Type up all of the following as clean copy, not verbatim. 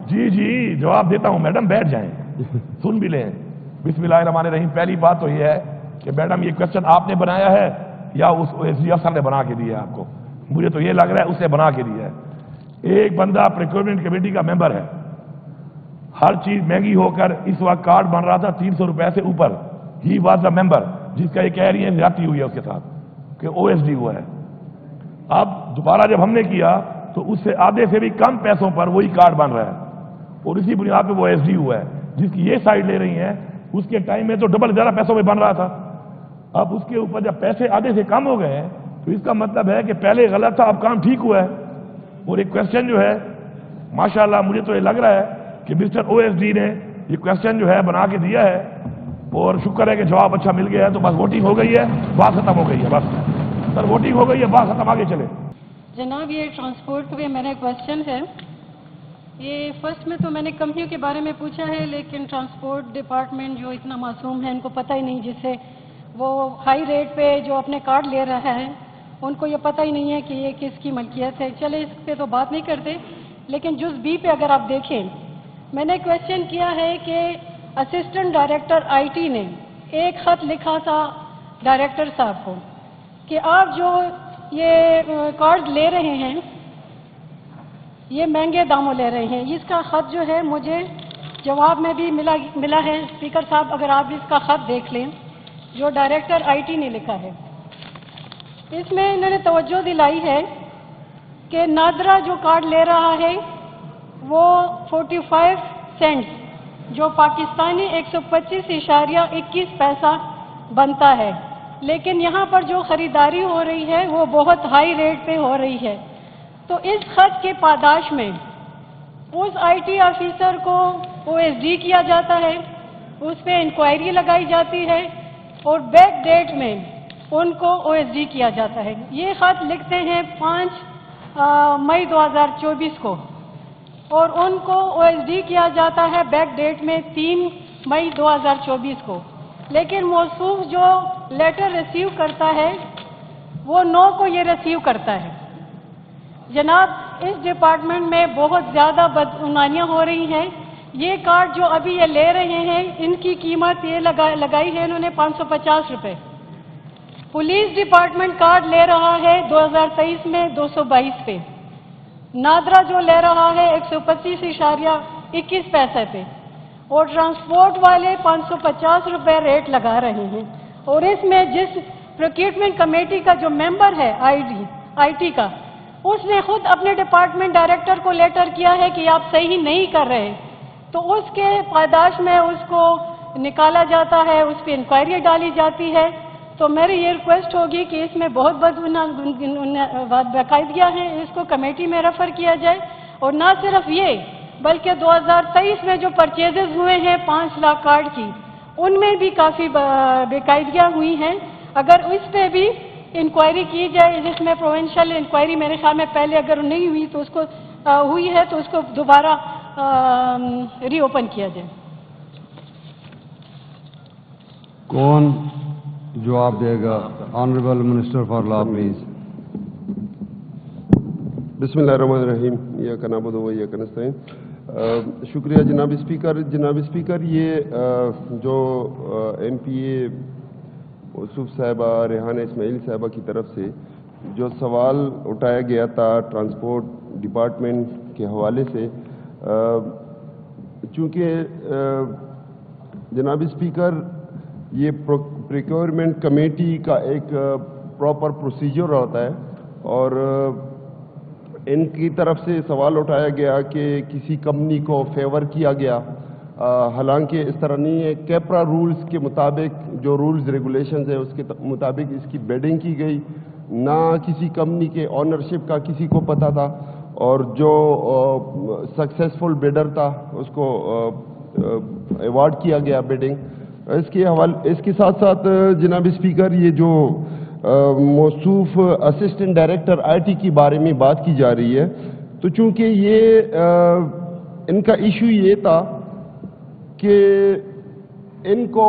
جی جواب دیتا ہوں میڈم، بیٹھ جائیں، سن بھی لیں۔ بسم اللہ الرحمن الرحیم۔ پہلی بات تو یہ ہے کہ میڈم یہ کوشچن آپ نے بنایا ہے یا اس OSD افسر نے بنا کے دیا ہے آپ کو؟ مجھے تو یہ لگ رہا ہے اس نے بنا کے دیا ہے۔ ایک بندہ پریکیورمنٹ کمیٹی کا ممبر ہے، ہر چیز مہنگی ہو کر اس وقت کارڈ بن رہا تھا 300 روپے سے اوپر، ہی واز اے ممبر، جس کا یہ کہہ رہی ہے زیادتی ہوئی ہے اس کے ساتھ کہ OSD ہوا ہے۔ اب دوبارہ جب ہم نے کیا تو اس سے آدھے سے بھی کم پیسوں پر وہی کارڈ بن رہا ہے، اور اسی بنیاد پہ وہ OSD ہوا ہے۔ جس کی یہ سائڈ لے رہی ہیں اس کے ٹائم میں تو ڈبل زیادہ پیسوں میں بن رہا تھا، اب اس کے اوپر جب پیسے آدھے سے کم ہو گئے ہیں تو اس کا مطلب ہے کہ پہلے غلط تھا، اب کام ٹھیک ہوا ہے۔ اور ایک کوشچن جو ہے ماشاءاللہ مجھے تو یہ لگ رہا ہے کہ مسٹر OSD نے یہ کوشچن جو ہے بنا کے دیا ہے، اور شکر ہے کہ جواب اچھا مل گیا ہے، تو بس ووٹنگ ہو گئی ہے، بات ختم ہو گئی ہے، بس سر ووٹنگ ہو گئی ہے، بات ختم، آگے چلے۔ جناب یہ ٹرانسپورٹ پہ میرا کوشچن ہے، یہ فرسٹ میں تو میں نے کمپنیوں کے بارے میں پوچھا ہے، لیکن ٹرانسپورٹ ڈپارٹمنٹ جو اتنا معصوم ہے ان کو پتہ ہی نہیں، جس سے وہ ہائی ریٹ پہ جو اپنے کارڈ لے رہا ہے ان کو یہ پتہ ہی نہیں ہے کہ یہ کس کی ملکیت ہے۔ چلے اس پہ تو بات نہیں کرتے، لیکن جز بی پہ اگر آپ دیکھیں، میں نے کوشچن کیا ہے کہ اسسٹنٹ ڈائریکٹر IT نے ایک خط لکھا تھا ڈائریکٹر صاحب کو کہ آپ جو یہ کارڈ لے رہے ہیں یہ مہنگے داموں لے رہے ہیں۔ اس کا خط جو ہے مجھے جواب میں بھی ملا ہے۔ اسپیکر صاحب اگر آپ اس کا خط دیکھ لیں جو ڈائریکٹر IT نے لکھا ہے، اس میں انہوں نے توجہ دلائی ہے کہ نادرا جو کارڈ لے رہا ہے وہ 45 سینٹس جو پاکستانی 125.21 پیسہ بنتا ہے، لیکن یہاں پر جو خریداری ہو رہی ہے وہ بہت ہائی ریٹ پہ ہو رہی ہے۔ تو اس خط کے پاداش میں اس IT آفیسر کو OSD کیا جاتا ہے، اس پہ انکوائری لگائی جاتی ہے، اور بیک ڈیٹ میں ان کو OSD کیا جاتا ہے۔ یہ خط لکھتے ہیں 5 مئی 2024 کو، اور ان کو OSD کیا جاتا ہے بیک ڈیٹ میں 3 مئی 2024 کو، لیکن موصوف جو لیٹر ریسیو کرتا ہے وہ 9 کو یہ ریسیو کرتا ہے۔ جناب اس ڈپارٹمنٹ میں بہت زیادہ بدعنوانیاں ہو رہی ہیں۔ یہ کارڈ جو ابھی یہ لے رہے ہیں ان کی قیمت یہ لگائی ہے انہوں نے 550 روپے۔ پولیس ڈپارٹمنٹ کارڈ لے رہا ہے 2023 میں 222 پہ، نادرا جو لے رہا ہے 125.21 پیسے پہ، اور ٹرانسپورٹ والے 550 روپے ریٹ لگا رہے ہیں۔ اور اس میں جس پروکیورمنٹ کمیٹی کا جو ممبر ہے IT کا، اس نے خود اپنے ڈپارٹمنٹ ڈائریکٹر کو لیٹر کیا ہے کہ آپ صحیح نہیں کر رہے، تو اس کے پاداش میں اس کو نکالا جاتا ہے، اس پہ انکوائری ڈالی جاتی ہے۔ تو میری یہ ریکویسٹ ہوگی کہ اس میں بہت باقاعدگیاں ہیں، اس کو کمیٹی میں ریفر کیا جائے، اور نہ صرف یہ بلکہ 2023 میں جو پرچیزز ہوئے ہیں 5 لاکھ کارڈ کی، ان میں بھی کافی بے قاعدگیاں ہوئی ہیں۔ اگر اس پہ بھی انکوائری کی جائے، جس میں پروونشل انکوائری میرے خیال میں پہلے اگر نہیں ہوئی تو اس کو ہوئی ہے تو اس کو دوبارہ ری اوپن کیا جائے۔ کون جواب دے گا؟ Honourable minister for law please. بسم اللہ الرحمن الرحیم۔ ایاک نعبد و ایاک نستعین۔ شکریہ جناب اسپیکر۔ جناب اسپیکر، یہ جو MPA یوسف صاحبہ، ریحانہ اسماعیل صاحبہ کی طرف سے جو سوال اٹھایا گیا تھا ٹرانسپورٹ ڈپارٹمنٹ کے حوالے سے، چونکہ جناب اسپیکر یہ پریکیورمنٹ کمیٹی کا ایک پراپر پروسیجر ہوتا ہے، اور ان کی طرف سے سوال اٹھایا گیا کہ کسی کمپنی کو فیور کیا گیا، حالانکہ اس طرح نہیں ہے۔ کیپرا رولز کے مطابق جو رولز ریگولیشنز ہیں اس کے مطابق اس کی بیڈنگ کی گئی، نہ کسی کمپنی کے آنرشپ کا کسی کو پتہ تھا، اور جو سکسیسفل بیڈر تھا اس کو ایوارڈ کیا گیا بیڈنگ۔ اس کے ساتھ ساتھ جناب اسپیکر، یہ جو موصوف اسسٹنٹ ڈائریکٹر IT کے بارے میں بات کی جا رہی ہے، تو چونکہ یہ ان کا ایشو یہ تھا کہ ان کو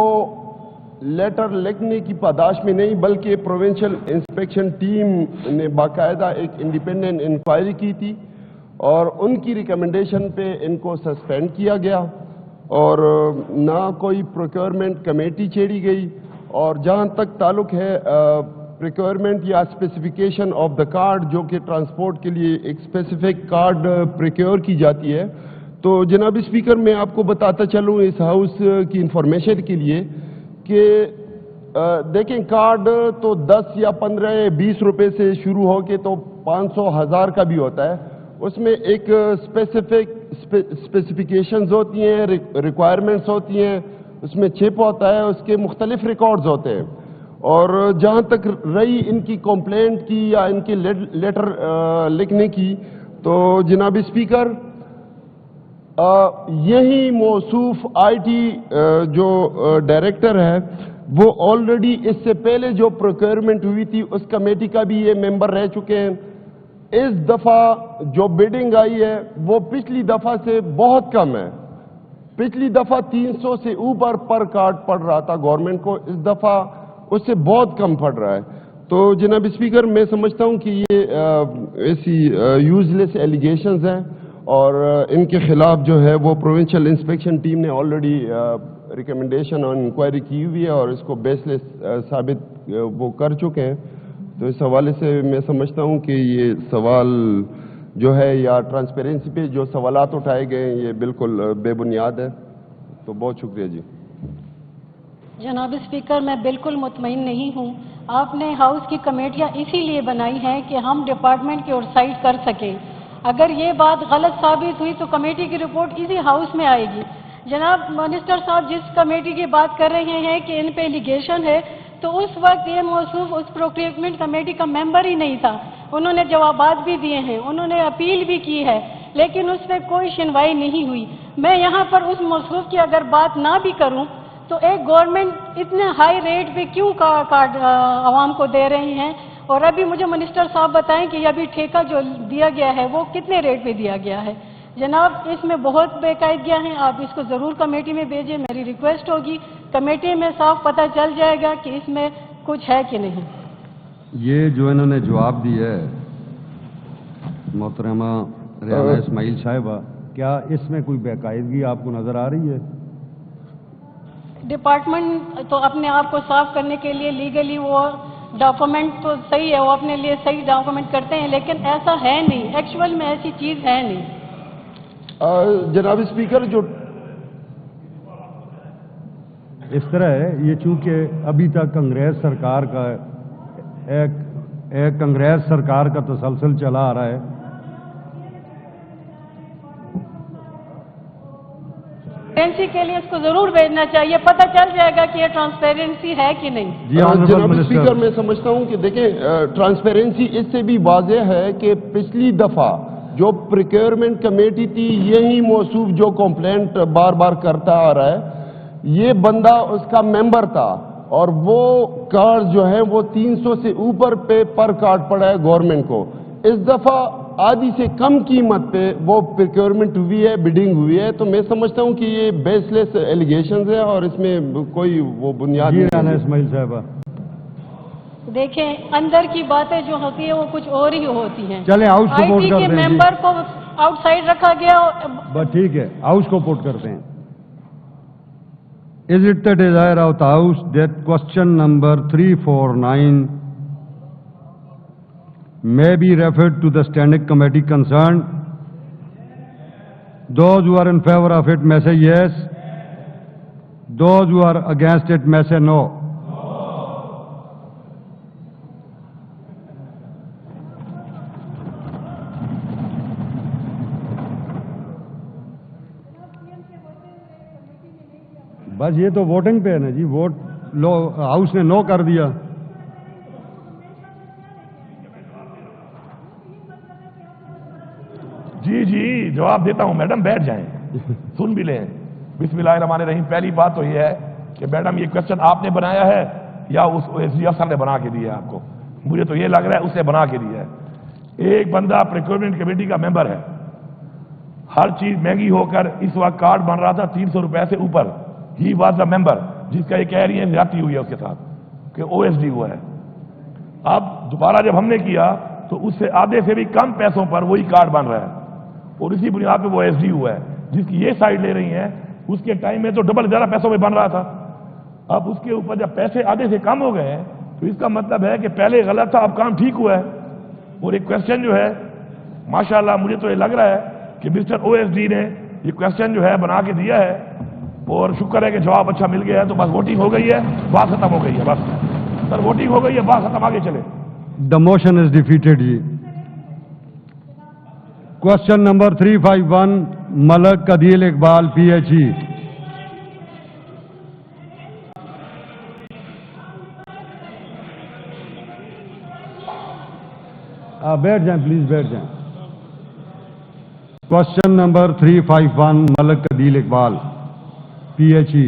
لیٹر لکھنے کی پاداش میں نہیں بلکہ پروونشل انسپیکشن ٹیم نے باقاعدہ ایک انڈیپینڈنٹ انکوائری کی تھی، اور ان کی ریکمنڈیشن پہ ان کو سسپینڈ کیا گیا اور نہ کوئی پروکیورمنٹ کمیٹی چھیڑی گئی. اور جہاں تک تعلق ہے پریکیورمنٹ یا اسپیسیفکیشن آف دا کارڈ جو کہ ٹرانسپورٹ کے لیے ایک اسپیسیفک کارڈ پریکیور کی جاتی ہے، تو جناب اسپیکر میں آپ کو بتاتا چلوں اس ہاؤس کی انفارمیشن کے لیے کہ دیکھیں کارڈ تو 10 یا 15 یا 20 روپے سے شروع ہو کے تو 500 1000 کا بھی ہوتا ہے. اس میں ایک اسپیسیفکیشنز ہوتی ہیں، ریکوائرمنٹس ہوتی ہیں، اس میں چپ ہوتا ہے، اس کے مختلف ریکارڈز ہوتے ہیں. اور جہاں تک رہی ان کی کمپلینٹ کی یا ان کے لیٹر لکھنے کی، تو جناب اسپیکر یہی موصوف آئی ٹی جو ڈائریکٹر ہے وہ آلریڈی اس سے پہلے جو پروکیورمنٹ ہوئی تھی اس کمیٹی کا بھی یہ ممبر رہ چکے ہیں. اس دفعہ جو بیڈنگ آئی ہے وہ پچھلی دفعہ سے بہت کم ہے. پچھلی دفعہ 300 سے اوپر پر کارڈ پڑ رہا تھا گورنمنٹ کو، اس دفعہ اس سے بہت کم پڑ رہا ہے. تو جناب اسپیکر میں سمجھتا ہوں کہ یہ ایسی یوز لیس ایلیگیشنز ہیں اور ان کے خلاف جو ہے وہ پروونشل انسپیکشن ٹیم نے آلریڈی ریکمنڈیشن اور انکوائری کی ہوئی ہے اور اس کو بیس لیس ثابت وہ کر چکے ہیں. تو اس حوالے سے میں سمجھتا ہوں کہ یہ سوال جو ہے یا ٹرانسپیرنسی پہ جو سوالات اٹھائے گئے ہیں یہ بالکل بے بنیاد ہے. تو بہت شکریہ جی. جناب اسپیکر میں بالکل مطمئن نہیں ہوں. آپ نے ہاؤس کی کمیٹیاں اسی لیے بنائی ہیں کہ ہم ڈپارٹمنٹ کی اورسائٹ کر سکیں. اگر یہ بات غلط ثابت ہوئی تو کمیٹی کی رپورٹ اسی ہاؤس میں آئے گی. جناب منسٹر صاحب جس کمیٹی کی بات کر رہے ہیں کہ ان پہ ایلیگیشن ہے، تو اس وقت یہ موصوف اس پروکیورمنٹ کمیٹی کا ممبر ہی نہیں تھا. انہوں نے جوابات بھی دیے ہیں، انہوں نے اپیل بھی کی ہے، لیکن اس پہ کوئی سنوائی نہیں ہوئی. میں یہاں پر اس موصوف کی اگر بات نہ بھی کروں تو ایک گورنمنٹ اتنے ہائی ریٹ پہ کیوں کارڈ عوام کو دے رہی ہیں؟ اور ابھی مجھے منسٹر صاحب بتائیں کہ ابھی ٹھیکہ جو دیا گیا ہے وہ کتنے ریٹ پہ دیا گیا ہے؟ جناب اس میں بہت بے قاعدگیاں ہیں. آپ اس کو ضرور کمیٹی میں بھیجیں. میری ریکویسٹ ہوگی کمیٹی میں صاف پتہ چل جائے گا کہ اس میں کچھ ہے کہ نہیں. یہ جو انہوں نے جواب دی ہے محترمہ ریحانہ اسماعیل صاحبہ، کیا اس میں کوئی بے قاعدگی آپ کو نظر آ رہی ہے؟ ڈپارٹمنٹ تو اپنے آپ کو صاف کرنے کے لیے لیگلی وہ ڈاکومنٹ تو صحیح ہے، وہ اپنے لیے صحیح ڈاکومنٹ کرتے ہیں، لیکن ایسا ہے نہیں، ایکچوئل میں ایسی چیز ہے نہیں. جناب اسپیکر جو اس طرح ہے، یہ چونکہ ابھی تک انگریز سرکار کا ایک انگریز سرکار کا تسلسل چلا آ رہا ہے. ٹرانسپیرنسی کے لیے اس کو ضرور بھیجنا چاہیے، پتہ چل جائے گا کہ یہ ٹرانسپیرنسی ہے کہ نہیں. جناب اسپیکر میں سمجھتا ہوں کہ دیکھیں ٹرانسپیرنسی اس سے بھی واضح ہے کہ پچھلی دفعہ جو پریکیورمنٹ کمیٹی تھی یہی موصوف جو کمپلینٹ بار بار کرتا آ رہا ہے، یہ بندہ اس کا ممبر تھا اور وہ کارڈ جو ہے وہ 300 سے اوپر پہ پر کارڈ پڑا ہے گورنمنٹ کو. اس دفعہ آدھی سے کم قیمت پہ وہ پریکیورمنٹ ہوئی ہے، بیڈنگ ہوئی ہے. تو میں سمجھتا ہوں کہ یہ بیس لیس ایلیگیشنز ہیں اور اس میں کوئی وہ بنیاد نہیں ہے. اسماعیل صاحبہ دیکھیں اندر کی باتیں جو ہوتی ہیں وہ کچھ اور ہی ہوتی ہیں. چلیں ہاؤس کو آئی ووٹ ٹی کر کے دیں. ممبر کو آؤٹ سائڈ رکھا گیا. بس ٹھیک ہے، ہاؤس کو پوٹ کرتے ہیں. Is it the desire of the House that question number 349 may be referred to the standing committee concerned? Those who are in favor of it may say yes. Those who are against it may say no. بس یہ تو voting پہ ہے نا جی، vote لو house نے نو کر دیا. جی جی جواب دیتا ہوں میڈم، بیٹھ جائیں سن بھی لیں. بسم اللہ الرحمن الرحیم. پہلی بات تو یہ ہے کہ میڈم یہ کوشچن آپ نے بنایا ہے یا اس افسر نے بنا کے دیا ہے آپ کو؟ مجھے تو یہ لگ رہا ہے اس نے بنا کے دیا ہے. ایک بندہ پریکیورمنٹ کمیٹی کا ممبر ہے، ہر چیز مہنگی ہو کر اس وقت کارڈ بن رہا تھا 300 روپے سے اوپر. ہی واز دا ممبر جس کا یہ کہہ رہی ہے زیادتی ہوئی ہے اس کے ساتھ کہ او ایس ڈی ہوا ہے. اب دوبارہ جب ہم نے کیا تو اس سے آدھے سے بھی کم پیسوں پر وہی کارڈ بن رہا ہے. اور اسی بنیاد پہ وہ ایس ڈی ہوا ہے. جس کی یہ سائڈ لے رہی ہیں اس کے ٹائم میں تو ڈبل زیادہ پیسوں میں بن رہا تھا. اب اس کے اوپر جب پیسے آدھے سے کم ہو گئے ہیں تو اس کا مطلب ہے کہ پہلے غلط تھا, اب کام ٹھیک ہوا ہے. اور ایک کوشچن جو ہے ماشاءاللہ مجھے تو یہ لگ رہا ہے کہ مسٹر او ایس ڈی نے یہ کوشچن جو ہے بنا کے دیا ہے, اور شکر ہے کہ جواب اچھا مل گیا ہے. تو بس ووٹنگ ہو گئی ہے, بات ختم ہو گئی ہے. بس سر ووٹنگ ہو گئی ہے, بات ختم, آگے چلے. The motion is defeated G. Question number 351 Malik قدیل Iqbal PHE. بیٹھ جائیں پلیز, بیٹھ جائیں. Question number 351 ملک قدیل اقبال PHE.